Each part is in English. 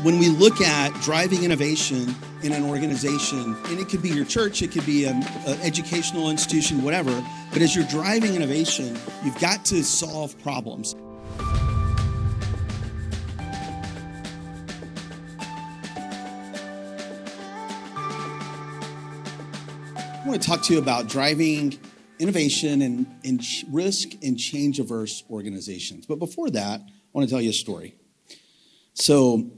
when we look at driving innovation in an organization, and it could be your church, it could be an educational institution, whatever, but as you're driving innovation, you've got to solve problems. I want to talk to you about driving innovation in risk and change-averse organizations. But before that, I want to tell you a story. So,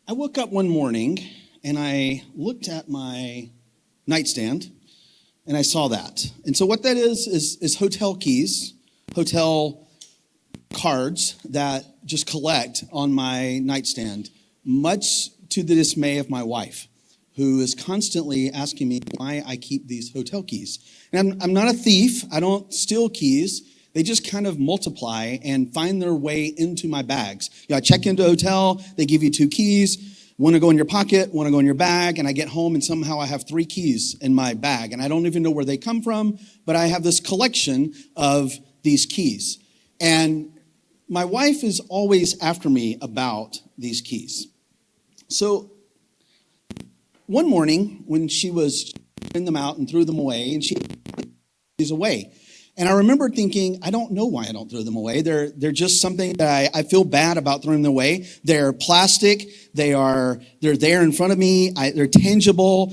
I woke up one morning and I looked at my nightstand and I saw that. And so what that is hotel keys, hotel cards that just collect on my nightstand, much to the dismay of my wife, who is constantly asking me why I keep these hotel keys. And I'm not a thief. I don't steal keys. They just kind of multiply and find their way into my bags. I check into a hotel, they give you 2 keys, one to go in your pocket, one to go in your bag, and I get home and somehow I have 3 keys in my bag. And I don't even know where they come from, but I have this collection of these keys. And my wife is always after me about these keys. So one morning when she was throwing them out and threw them away, and she threw these away. And I remember thinking, I don't know why I don't throw them away. They're just something that I feel bad about throwing them away. They're plastic. They're there in front of me. They're tangible.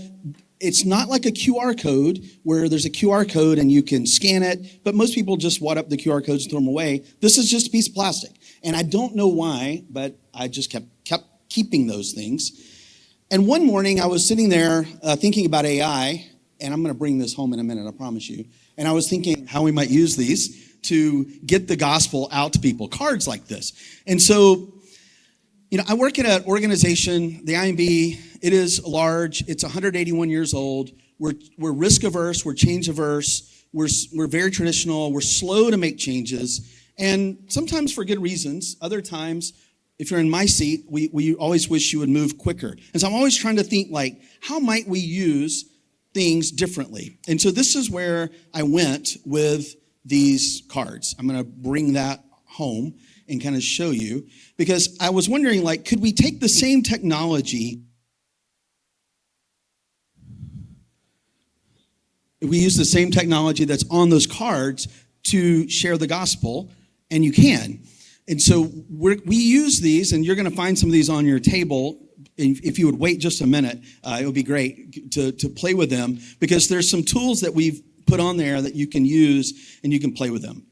It's not like a QR code where there's a QR code and you can scan it, but most people just wad up the QR codes and throw them away. This is just a piece of plastic. And I don't know why, but I just kept keeping those things. And one morning I was sitting there thinking about AI, and I'm going to bring this home in a minute, I promise you. And I was thinking how we might use these to get the gospel out to people, cards like this. And so, I work at an organization, the IMB. It is large. It's 181 years old. We're risk averse. We're change averse. We're very traditional. We're slow to make changes. And sometimes for good reasons. Other times, if you're in my seat, we always wish you would move quicker. And so I'm always trying to think, how might we use things differently? And so this is where I went with these cards. I'm going to bring that home and kind of show you, because I was wondering, could we take the same technology? We use the same technology that's on those cards to share the gospel, and you can. And so we use these, and you're going to find some of these on your table. If you would wait just a minute, it would be great to play with them, because there's some tools that we've put on there that you can use, and you can play with them.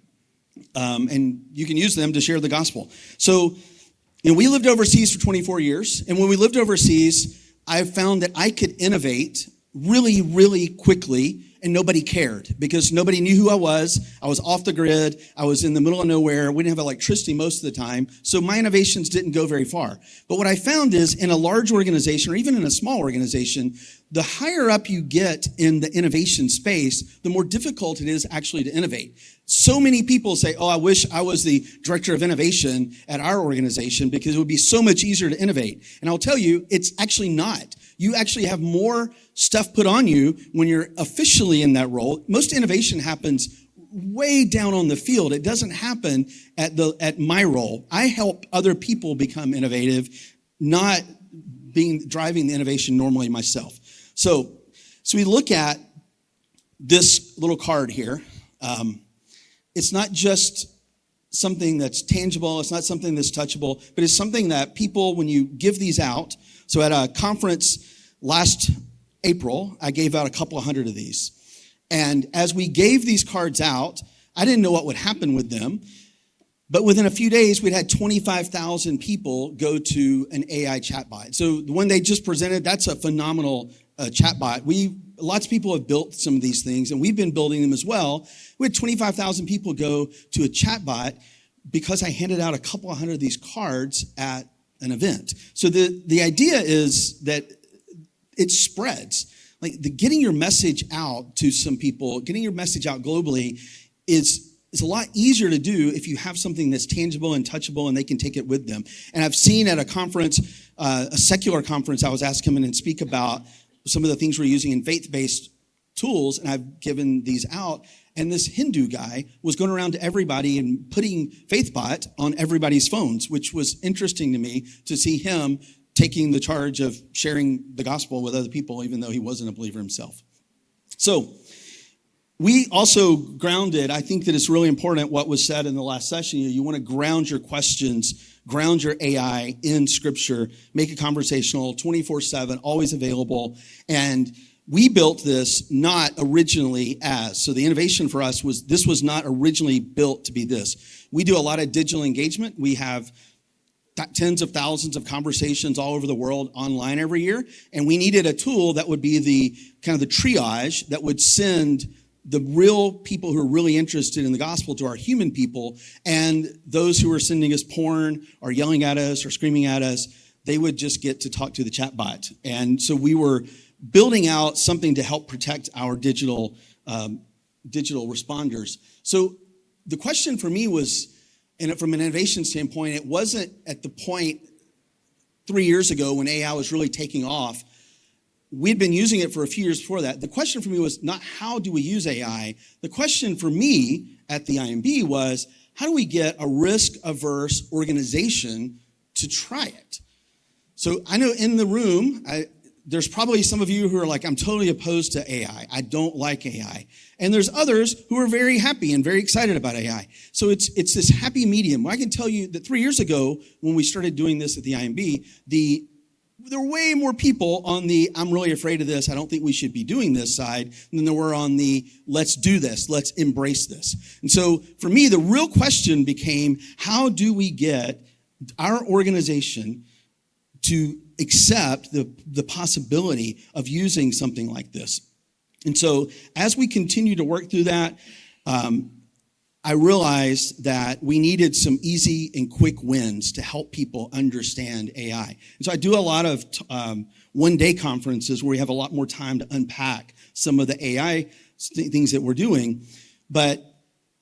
And you can use them to share the gospel. So, we lived overseas for 24 years, and when we lived overseas, I found that I could innovate really, really quickly, and nobody cared because nobody knew who I was. I was off the grid. I was in the middle of nowhere. We didn't have electricity most of the time. So my innovations didn't go very far. But what I found is in a large organization or even in a small organization, the higher up you get in the innovation space, the more difficult it is actually to innovate. So many people say, I wish I was the director of innovation at our organization because it would be so much easier to innovate. And I'll tell you, it's actually not. You actually have more stuff put on you when you're officially in that role. Most innovation happens way down on the field. It doesn't happen at my role. I help other people become innovative, not driving the innovation normally myself. So we look at this little card here. It's not just something that's tangible. It's not something that's touchable, but it's something that people, when you give these out. So at a conference last April, I gave out a couple of hundred of these. And as we gave these cards out, I didn't know what would happen with them. But within a few days, we'd had 25,000 people go to an AI chatbot. So the one they just presented, that's a phenomenal chatbot. Lots of people have built some of these things, and we've been building them as well. We had 25,000 people go to a chatbot because I handed out a couple of hundred of these cards at an event. So the idea is that it spreads. Getting your message out to some people, getting your message out globally is a lot easier to do if you have something that's tangible and touchable and they can take it with them. And I've seen at a conference, a secular conference, I was asked to come in and speak about some of the things we're using in faith-based tools, and I've given these out. And this Hindu guy was going around to everybody and putting FaithBot on everybody's phones, which was interesting to me to see him taking the charge of sharing the gospel with other people, even though he wasn't a believer himself. So we also grounded, I think that it's really important what was said in the last session. You want to ground your questions, ground your AI in Scripture, make it conversational, 24/7, always available. And we built this not originally as. So the innovation for us was this was not originally built to be this. We do a lot of digital engagement. We have tens of thousands of conversations all over the world online every year. And we needed a tool that would be the kind of the triage that would send the real people who are really interested in the gospel to our human people, and those who are sending us porn or yelling at us or screaming at us, they would just get to talk to the chatbot. And so we were building out something to help protect our digital responders. So the question for me was, and from an innovation standpoint, it wasn't at the point 3 years ago when AI was really taking off. We'd been using it for a few years before that. The question for me was not how do we use AI? The question for me at the IMB was how do we get a risk-averse organization to try it? So I know in the room, there's probably some of you who are like, I'm totally opposed to AI. I don't like AI. And there's others who are very happy and very excited about AI. So it's this happy medium. I can tell you that 3 years ago, when we started doing this at the IMB, there were way more people on the, I'm really afraid of this, I don't think we should be doing this side, than there were on the, let's do this, let's embrace this. And so for me, the real question became, how do we get our organization to accept the possibility of using something like this? And so as we continue to work through that, I realized that we needed some easy and quick wins to help people understand AI. And so I do a lot of one-day conferences where we have a lot more time to unpack some of the AI things that we're doing. But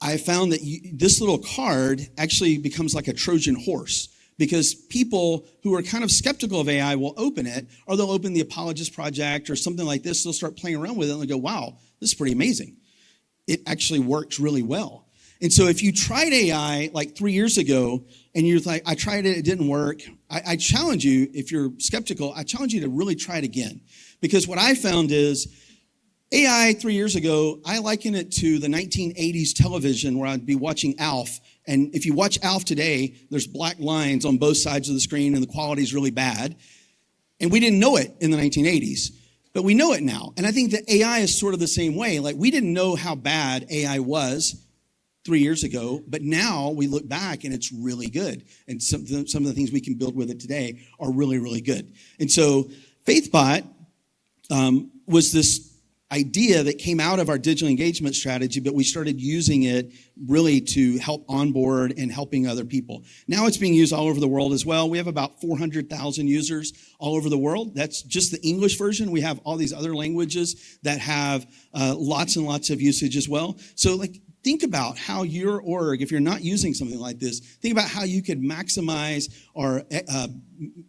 I found that this little card actually becomes like a Trojan horse, because people who are kind of skeptical of AI will open it, or they'll open the Apologist Project or something like this. They'll start playing around with it and they'll go, wow, this is pretty amazing. It actually works really well. And so if you tried AI like 3 years ago and you're like, I tried it, it didn't work, I challenge you, if you're skeptical, I challenge you to really try it again. Because what I found is AI 3 years ago, I liken it to the 1980s television where I'd be watching Alf. And if you watch Alf today, there's black lines on both sides of the screen and the quality's really bad. And we didn't know it in the 1980s, but we know it now. And I think that AI is sort of the same way. Like, we didn't know how bad AI was 3 years ago, but now we look back and it's really good. And some of the things we can build with it today are really, really good. And so FaithBot was this idea that came out of our digital engagement strategy, but we started using it really to help onboard and helping other people. Now it's being used all over the world as well. We have about 400,000 users all over the world. That's just the English version. We have all these other languages that have lots and lots of usage as well. So think about how your org, if you're not using something like this, think about how you could maximize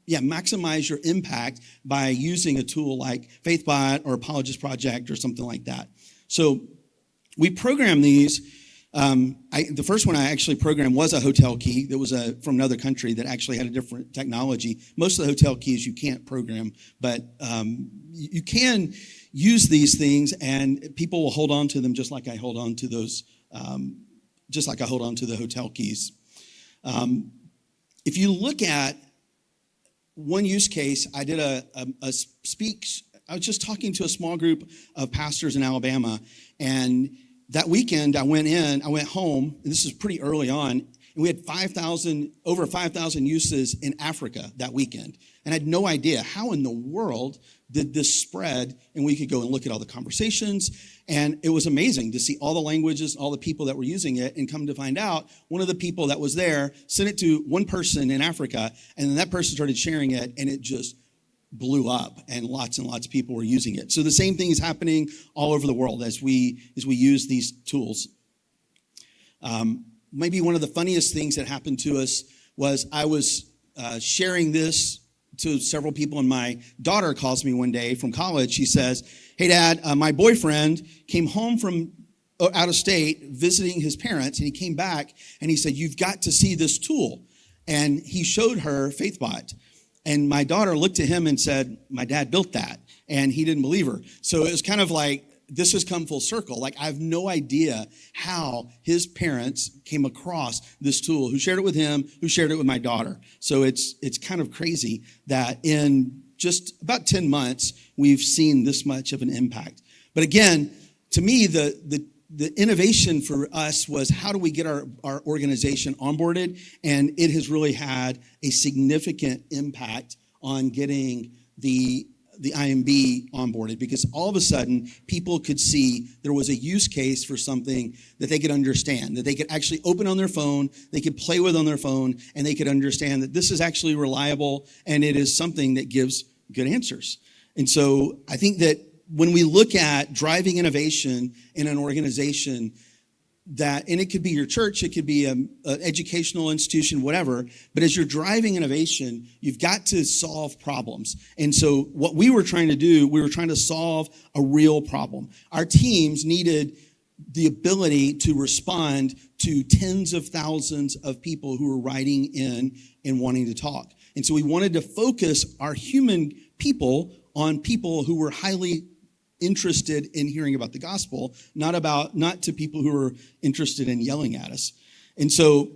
maximize your impact by using a tool like FaithBot or Apologist Project or something like that. So we program these. The first one I actually programmed was a hotel key that was from another country that actually had a different technology. Most of the hotel keys you can't program, but you can use these things, and people will hold on to them just like I hold on to those. Just like I hold on to the hotel keys. If you look at one use case, I did a speech. I was just talking to a small group of pastors in Alabama, and that weekend I went home, and this is pretty early on, and we had over 5,000 uses in Africa that weekend. And I had no idea how in the world did this spread, and we could go and look at all the conversations. And it was amazing to see all the languages, all the people that were using it, and come to find out one of the people that was there sent it to one person in Africa, and then that person started sharing it, and it just blew up, and lots of people were using it. So the same thing is happening all over the world as we use these tools. Maybe one of the funniest things that happened to us was I was sharing this to several people, and my daughter calls me one day from college. She says, "Hey, Dad, my boyfriend came home from out of state visiting his parents, and he came back, and he said, 'You've got to see this tool.'" And he showed her Faithbot. And my daughter looked at him and said, "My dad built that." And he didn't believe her. So it was kind of like, this has come full circle. Like, I have no idea how his parents came across this tool, who shared it with him, who shared it with my daughter. So it's kind of crazy that in just about 10 months, we've seen this much of an impact. But again, to me, the innovation for us was, how do we get our organization onboarded? And it has really had a significant impact on getting the IMB onboarded, because all of a sudden people could see there was a use case for something that they could understand, that they could actually open on their phone, they could play with on their phone, and they could understand that this is actually reliable and it is something that gives good answers. And so I think that when we look at driving innovation in an organization, and it could be your church, it could be an educational institution, whatever, but as you're driving innovation, you've got to solve problems. And so what we were trying to do, we were trying to solve a real problem. Our teams needed the ability to respond to tens of thousands of people who were writing in and wanting to talk. And so we wanted to focus our human people on people who were highly interested in hearing about the gospel, not to people who are interested in yelling at us. And so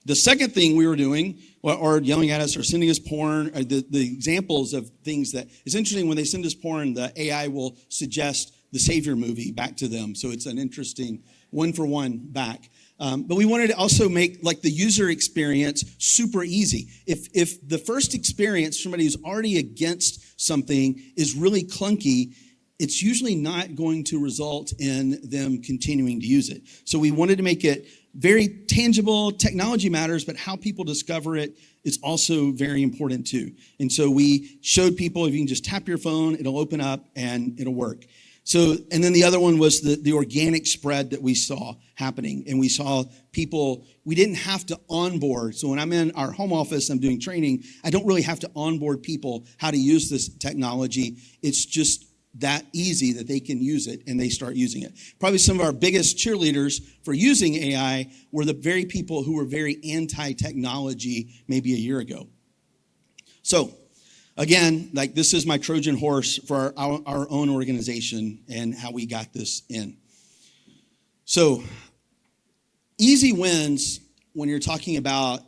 the second thing we were doing, or yelling at us or sending us porn, or the examples of things that is interesting, when they send us porn, the AI will suggest the Savior movie back to them. So it's an interesting one-for-one back. But we wanted to also make like the user experience super easy. If the first experience, somebody who's already against something, is really clunky, it's usually not going to result in them continuing to use it. So we wanted to make it very tangible. Technology matters, but how people discover it is also very important too. And so we showed people, if you can just tap your phone, it'll open up and it'll work. So, and then the other one was the organic spread that we saw happening. And we saw people, we didn't have to onboard. So when I'm in our home office, I'm doing training, I don't really have to onboard people how to use this technology. It's just that easy that they can use it, and they start using it. Probably some of our biggest cheerleaders for using AI were the very people who were very anti-technology maybe a year ago. So again, like, this is my Trojan horse for our own organization and how we got this in. So easy wins when you're talking about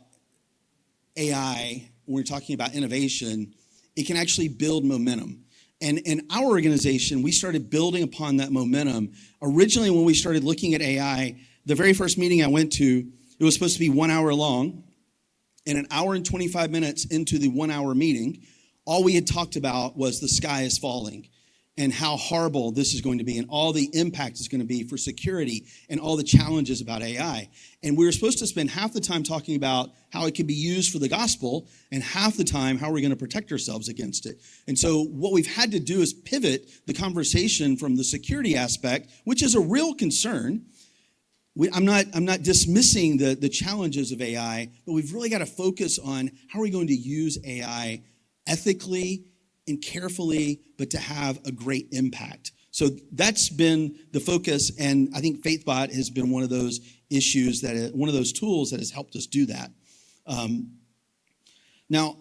AI, when you're talking about innovation, it can actually build momentum. And in our organization, we started building upon that momentum. Originally, when we started looking at AI, the very first meeting I went to, it was supposed to be 1 hour long. And an hour and 25 minutes into the 1 hour meeting, all we had talked about was the sky is falling and how horrible this is going to be and all the impact it's going to be for security and all the challenges about AI. And we were supposed to spend half the time talking about how it could be used for the gospel and half the time how we're going to protect ourselves against it. And so what we've had to do is pivot the conversation from the security aspect, which is a real concern. I'm not dismissing the challenges of AI, but we've really got to focus on how are we going to use AI ethically and carefully, but to have a great impact. So that's been the focus, and I think Faithbot has been one of those issues, one of those tools that has helped us do that. Now,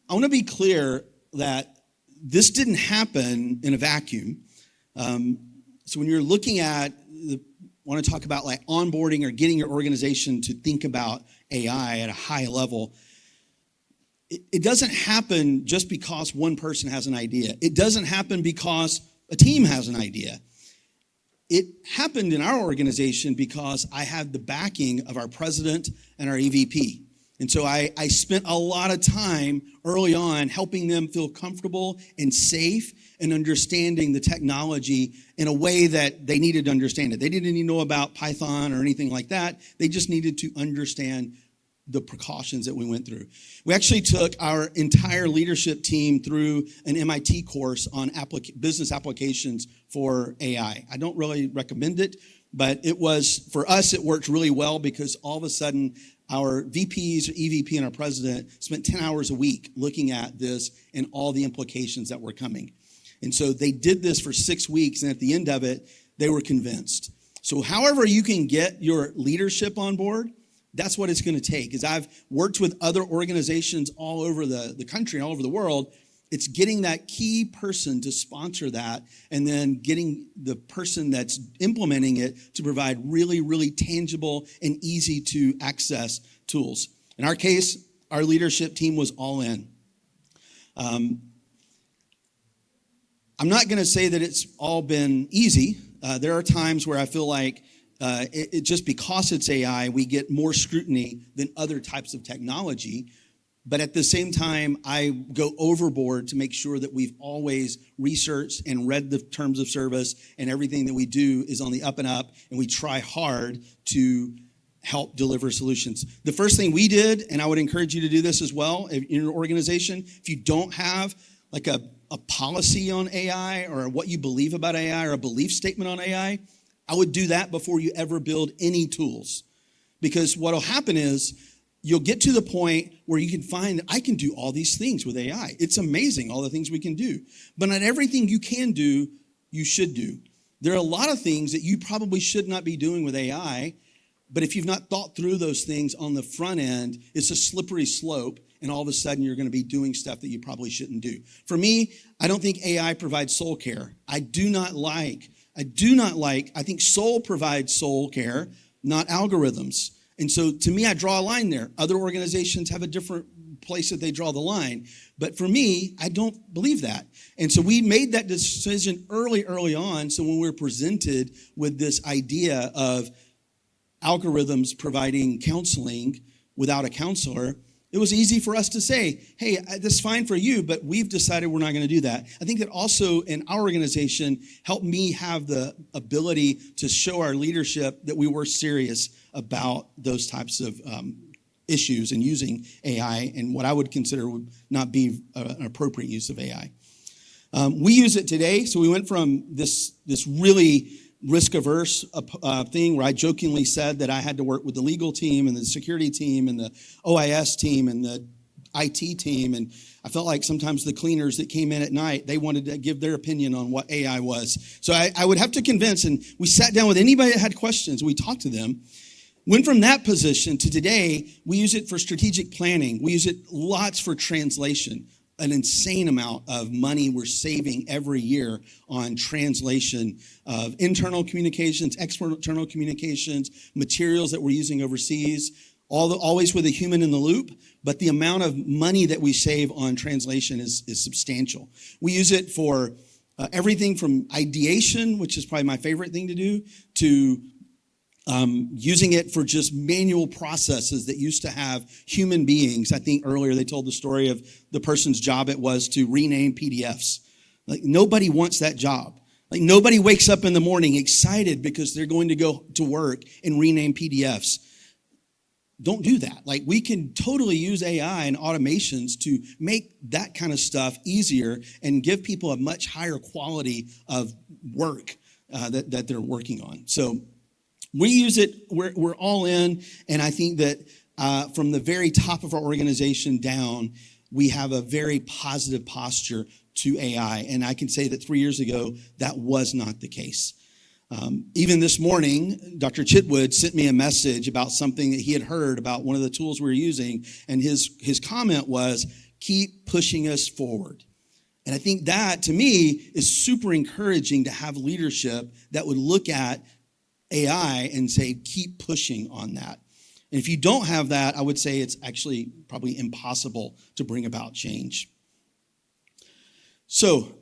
I want to be clear that this didn't happen in a vacuum. So when you're looking at, want to talk about like onboarding or getting your organization to think about AI at a high level, it doesn't happen just because one person has an idea. It doesn't happen because a team has an idea. It happened in our organization because I had the backing of our president and our EVP. And so I spent a lot of time early on helping them feel comfortable and safe and understanding the technology in a way that they needed to understand it. They didn't need to know about Python or anything like that. They just needed to understand the precautions that we went through. We actually took our entire leadership team through an MIT course on business applications for AI. I don't really recommend it, but it was, for us, it worked really well because all of a sudden our VPs, EVP, and our president spent 10 hours a week looking at this and all the implications that were coming. And so they did this for 6 weeks, and at the end of it, they were convinced. So however you can get your leadership on board, that's what it's going to take. As I've worked with other organizations all over the country, all over the world, it's getting that key person to sponsor that and then getting the person that's implementing it to provide really, really tangible and easy to access tools. In our case, our leadership team was all in. I'm not going to say that it's all been easy. There are times where I feel like it just because it's AI, we get more scrutiny than other types of technology. But at the same time, I go overboard to make sure that we've always researched and read the terms of service, and everything that we do is on the up and up, and we try hard to help deliver solutions. The first thing we did, and I would encourage you to do this as well in your organization, if you don't have like a policy on AI or what you believe about AI or a belief statement on AI, I would do that before you ever build any tools. Because what will happen is you'll get to the point where you can find that I can do all these things with AI. It's amazing, all the things we can do. But not everything you can do, you should do. There are a lot of things that you probably should not be doing with AI, but if you've not thought through those things on the front end, it's a slippery slope, and all of a sudden you're going to be doing stuff that you probably shouldn't do. For me, I don't think AI provides soul care. I think soul provides soul care, not algorithms. And so to me, I draw a line there. Other organizations have a different place that they draw the line. But for me, I don't believe that. And so we made that decision early on. So when we were presented with this idea of algorithms providing counseling without a counselor, it was easy for us to say, hey, that's fine for you, but we've decided we're not going to do that. I think that also in our organization helped me have the ability to show our leadership that we were serious about those types of issues and using AI and what I would consider would not be an appropriate use of AI. We use it today. So we went from this really risk-averse thing where I jokingly said that I had to work with the legal team and the security team and the OIS team and the IT team. And I felt like sometimes the cleaners that came in at night, they wanted to give their opinion on what AI was. So I would have to convince, and we sat down with anybody that had questions. We talked to them. Went from that position to today, we use it for strategic planning. We use it lots for translation. An insane amount of money we're saving every year on translation of internal communications, external communications, materials that we're using overseas, always with a human in the loop, but the amount of money that we save on translation is substantial. We use it for everything from ideation, which is probably my favorite thing to do, to using it for just manual processes that used to have human beings. I think earlier they told the story of the person's job it was to rename PDFs. Like nobody wants that job. Like nobody wakes up in the morning excited because they're going to go to work and rename PDFs. Don't do that. Like we can totally use AI and automations to make that kind of stuff easier and give people a much higher quality of work that they're working on. So we use it, we're all in, and I think that from the very top of our organization down, we have a very positive posture to AI. And I can say that 3 years ago, that was not the case. Even this morning, Dr. Chitwood sent me a message about something that he had heard about one of the tools we were using, and his comment was, keep pushing us forward. And I think that, to me, is super encouraging to have leadership that would look at AI and say, keep pushing on that. And if you don't have that, I would say it's actually probably impossible to bring about change. So,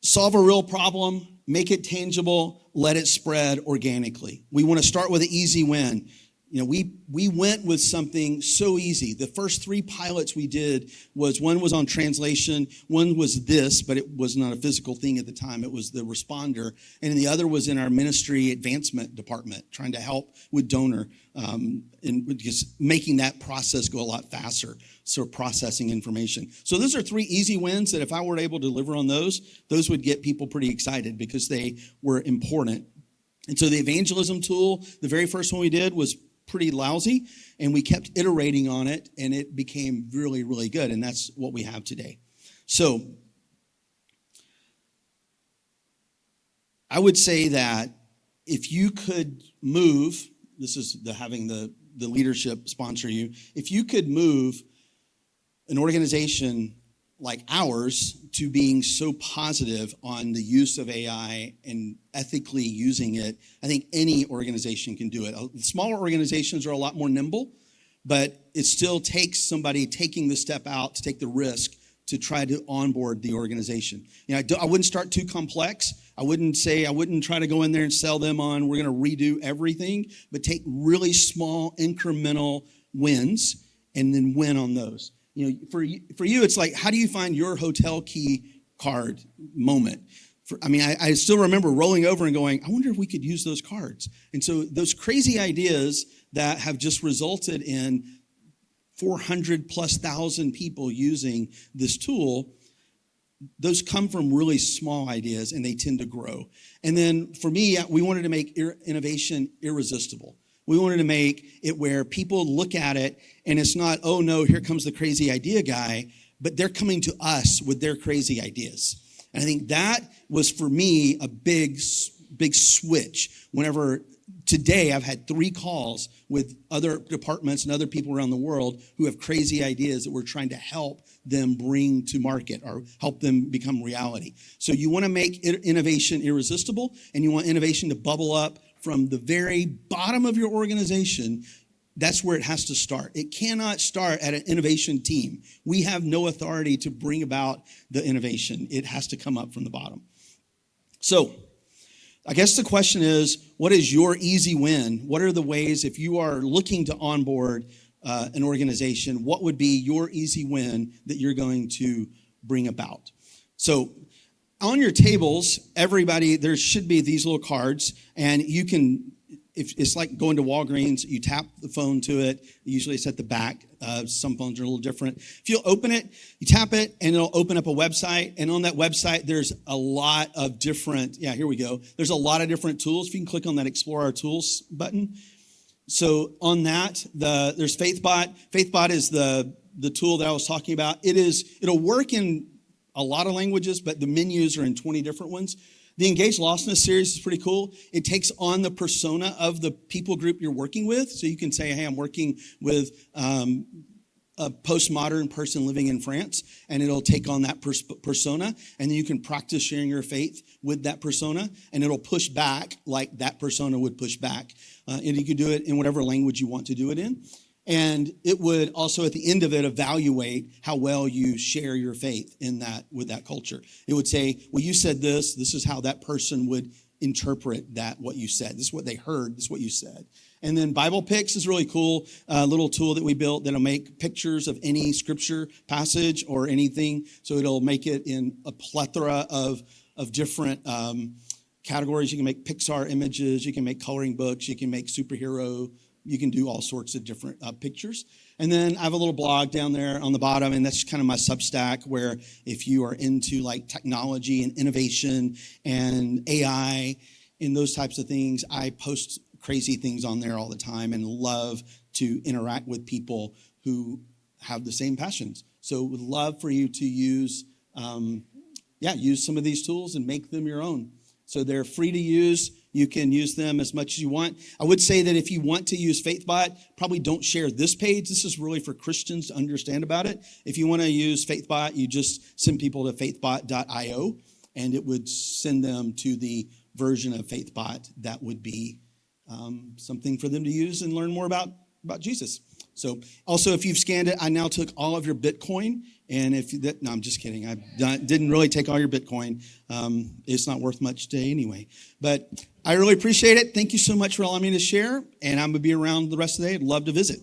solve a real problem, make it tangible, let it spread organically. We want to start with an easy win. You know, we went with something so easy. The first 3 pilots we did one was on translation, one was this, but it was not a physical thing at the time. It was the responder, and the other was in our ministry advancement department, trying to help with donor and just making that process go a lot faster. So processing information. So those are 3 easy wins that if I were able to deliver on those would get people pretty excited because they were important. And so the evangelism tool, the very first one we did was pretty lousy, and we kept iterating on it, and it became really, really good, and that's what we have today. So I would say that if you could move, this is having the leadership sponsor you, if you could move an organization like ours to being so positive on the use of AI and ethically using it, I think any organization can do it. Smaller organizations are a lot more nimble, but it still takes somebody taking the step out to take the risk to try to onboard the organization. I wouldn't start too complex. I wouldn't try to go in there and sell them on, we're going to redo everything, but take really small incremental wins and then win on those. For you, it's like, how do you find your hotel key card moment? I still remember rolling over and going, I wonder if we could use those cards. And so those crazy ideas that have just resulted in 400 plus thousand people using this tool, those come from really small ideas and they tend to grow. And then for me, we wanted to make innovation irresistible. We wanted to make it where people look at it and it's not, oh no, here comes the crazy idea guy, but they're coming to us with their crazy ideas. And I think that was for me a big switch. Whenever today I've had 3 calls with other departments and other people around the world who have crazy ideas that we're trying to help them bring to market or help them become reality. So you want to make innovation irresistible, and you want innovation to bubble up from the very bottom of your organization. That's where it has to start. It cannot start at an innovation team. We have no authority to bring about the innovation. It has to come up from the bottom. So I guess the question is, what is your easy win? What are the ways, if you are looking to onboard an organization, what would be your easy win that you're going to bring about? So on your tables, everybody, there should be these little cards, and you can, if it's like going to Walgreens, you tap the phone to it. Usually it's at the back. Some phones are a little different. If you'll open it, you tap it, and it'll open up a website. And on that website, there's a lot of different, here we go. There's a lot of different tools. If you can click on that Explore Our Tools button. So on that, there's FaithBot. FaithBot is the tool that I was talking about. It'll work in a lot of languages, but the menus are in 20 different ones. The Engage Lostness series is pretty cool. It takes on the persona of the people group you're working with. So you can say, hey, I'm working with a postmodern person living in France, and it'll take on that persona, and then you can practice sharing your faith with that persona, and it'll push back like that persona would push back. And you can do it in whatever language you want to do it in. And it would also, at the end of it, evaluate how well you share your faith in that with that culture. It would say, well, you said this. This is how that person would interpret what you said. This is what they heard. This is what you said. And then Bible Pics is really cool, a little tool that we built that'll make pictures of any scripture passage or anything. So it'll make it in a plethora of different categories. You can make Pixar images. You can make coloring books. You can make superhero. You can do all sorts of different pictures. And then I have a little blog down there on the bottom, and that's kind of my Substack, where if you are into like technology and innovation and AI and those types of things, I post crazy things on there all the time and love to interact with people who have the same passions. So would love for you to use some of these tools and make them your own. So they're free to use. You can use them as much as you want. I would say that if you want to use FaithBot, probably don't share this page. This is really for Christians to understand about it. If you want to use FaithBot, you just send people to faithbot.io, and it would send them to the version of FaithBot that would be something for them to use and learn more about Jesus. So also, if you've scanned it, I now took all of your Bitcoin. And no, I'm just kidding. I didn't really take all your Bitcoin. It's not worth much today anyway. But I really appreciate it. Thank you so much for allowing me to share. And I'm going to be around the rest of the day. I'd love to visit.